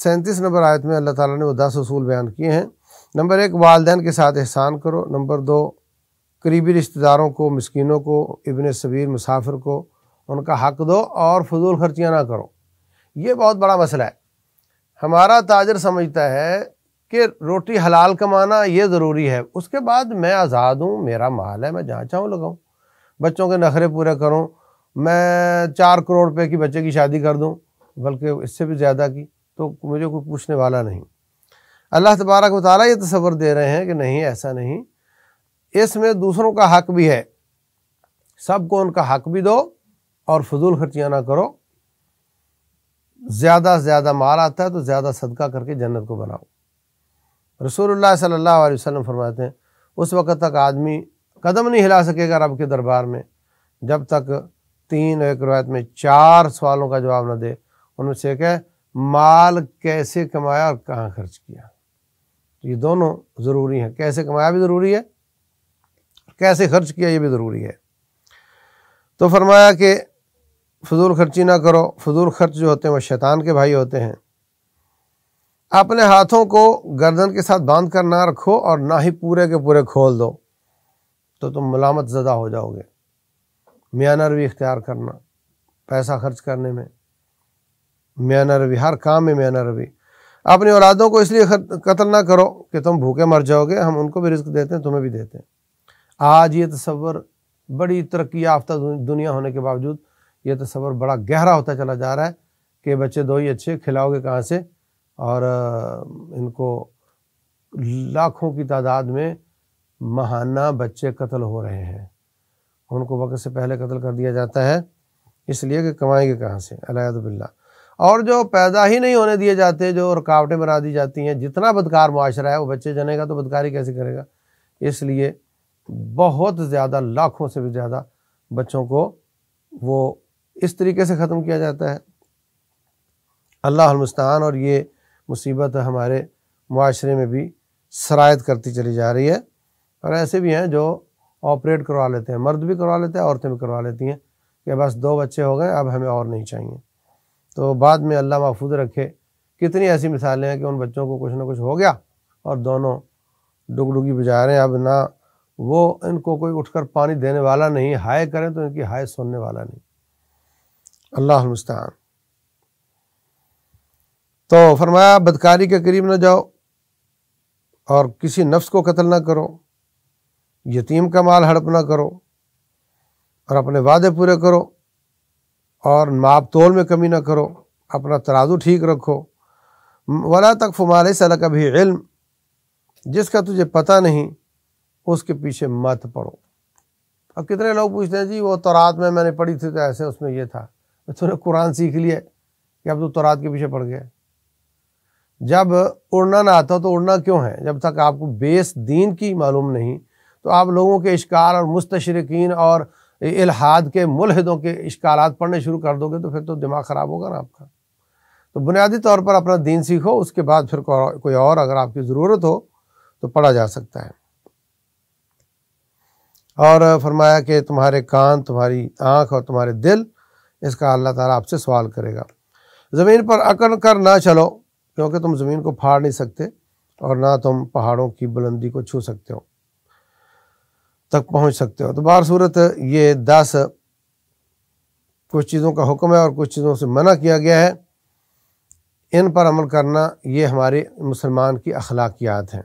37 number آیت میں اللہ تعالیٰ نے وہ 10 اصول بیان کیے ہیں۔ نمبر 1 والدین کے ساتھ احسان کرو، نمبر 2 قریبی رشتہ داروں کو، مسکینوں کو، ابن سبیل مسافر کو ان کا حق دو اور فضول خرچیاں نہ کرو۔ یہ بہت بڑا مسئلہ ہے۔ ہمارا تاجر سمجھتا ہے کہ روٹی حلال کمانا یہ ضروری ہے، اس کے بعد میں آزاد ہوں، میرا مال ہے، میں جہاں چاہوں لگاؤں، بچوں کے نخرے پورے کروں، میں 4 کروڑ روپے کی بچے کی شادی کر دوں، بلکہ اس سے بھی زیادہ کی، تو مجھے کوئی پوچھنے والا نہیں۔ اللہ تبارک و تعالیٰ یہ تصور دے رہے ہیں کہ نہیں، ایسا نہیں، اس میں دوسروں کا حق بھی ہے، سب کو ان کا حق بھی دو اور فضول خرچیاں نہ کرو۔ زیادہ سے زیادہ مال آتا ہے تو زیادہ صدقہ کر کے جنت کو بناؤ۔ رسول اللہ صلی اللہ علیہ وسلم فرماتے ہیں اس وقت تک آدمی قدم نہیں ہلا سکے گا رب کے دربار میں جب تک 3، ایک روایت میں 4 سوالوں کا جواب نہ دے۔ ان میں سے ایک ہے مال کیسے کمایا اور کہاں خرچ کیا۔ یہ دونوں ضروری ہیں، کیسے کمایا بھی ضروری ہے، کیسے خرچ کیا یہ بھی ضروری ہے۔ تو فرمایا کہ فضول خرچی نہ کرو۔ فضول خرچ جو ہوتے ہیں وہ شیطان کے بھائی ہوتے ہیں۔ اپنے ہاتھوں کو گردن کے ساتھ باندھ کر نہ رکھو اور نہ ہی پورے کے پورے کھول دو، تو تم ملامت زدہ ہو جاؤ گے۔ میانہ روی اختیار کرنا، پیسہ خرچ کرنے میں میانہ روی، ہر کام میں میانہ روی۔ اپنی اولادوں کو اس لیے قتل نہ کرو کہ تم بھوکے مر جاؤ گے، ہم ان کو بھی رزق دیتے ہیں، تمہیں بھی دیتے ہیں۔ آج یہ تصور، بڑی ترقی یافتہ دنیا ہونے کے باوجود یہ تصور بڑا گہرا ہوتا چلا جا رہا ہے کہ بچے 2 ہی اچھے، کھلاؤ گے کہاں سے، اور ان کو لاکھوں کی تعداد میں ماہانہ بچے قتل ہو رہے ہیں، ان کو وقت سے پہلے قتل کر دیا جاتا ہے، اس لیے کہ کمائیں گے کہاں سے، العیاذ باللہ۔ اور جو پیدا ہی نہیں ہونے دیے جاتے، جو رکاوٹیں بنا دی جاتی ہیں، جتنا بدکار معاشرہ ہے، وہ بچے جنے گا تو بدکاری کیسے کرے گا، اس لیے بہت زیادہ، لاکھوں سے بھی زیادہ بچوں کو وہ اس طریقے سے ختم کیا جاتا ہے۔ اللہ المستعان۔ اور یہ مصیبت ہمارے معاشرے میں بھی سرایت کرتی چلی جا رہی ہے، اور ایسے بھی ہیں جو آپریٹ کروا لیتے ہیں، مرد بھی کروا لیتے ہیں، عورتیں بھی کروا لیتی ہیں کہ بس 2 بچے ہو گئے، اب ہمیں اور نہیں چاہیے۔ تو بعد میں اللہ محفوظ رکھے، کتنی ایسی مثالیں ہیں کہ ان بچوں کو کچھ نہ کچھ ہو گیا اور دونوں ڈگڈگی بجا رہے ہیں، اب نہ وہ ان کو کوئی اٹھ کر پانی دینے والا نہیں، ہائے کریں تو ان کی ہائے سننے والا نہیں۔ اللہ المستعان۔ تو فرمایا بدکاری کے قریب نہ جاؤ اور کسی نفس کو قتل نہ کرو، یتیم کا مال ہڑپ نہ کرو، اور اپنے وعدے پورے کرو، اور ماپ تول میں کمی نہ کرو، اپنا ترازو ٹھیک رکھو۔ ولا تقف ما لیس لک بہ علم، جس کا تجھے پتہ نہیں اس کے پیچھے مت پڑو۔ اب کتنے لوگ پوچھتے ہیں جی وہ تورات میں نے پڑھی تھی تو ایسے اس میں یہ تھا، تو نے قرآن سیکھ لیا کہ اب تو تورات کے پیچھے پڑ گیا۔ جب اڑنا نہ آتا تو اڑنا کیوں ہے؟ جب تک آپ کو بیس دین کی معلوم نہیں تو آپ لوگوں کے اشکال اور مستشرقین اور الحاد کے ملحدوں کے اشکالات پڑھنے شروع کر دو گے تو پھر تو دماغ خراب ہوگا نا آپ کا۔ تو بنیادی طور پر اپنا دین سیکھو، اس کے بعد پھر کوئی اور اگر آپ کی ضرورت ہو تو پڑھا جا سکتا ہے۔ اور فرمایا کہ تمہارے کان، تمہاری آنکھ اور تمہارے دل، اس کا اللہ تعالیٰ آپ سے سوال کرے گا۔ زمین پر اکڑ کر نہ چلو، کیونکہ تم زمین کو پھاڑ نہیں سکتے اور نہ تم پہاڑوں کی بلندی کو چھو سکتے ہو، تک پہنچ سکتے ہو۔ تو بہر صورت یہ 10 کچھ چیزوں کا حکم ہے اور کچھ چیزوں سے منع کیا گیا ہے، ان پر عمل کرنا یہ ہمارے مسلمان کی اخلاقیات ہیں۔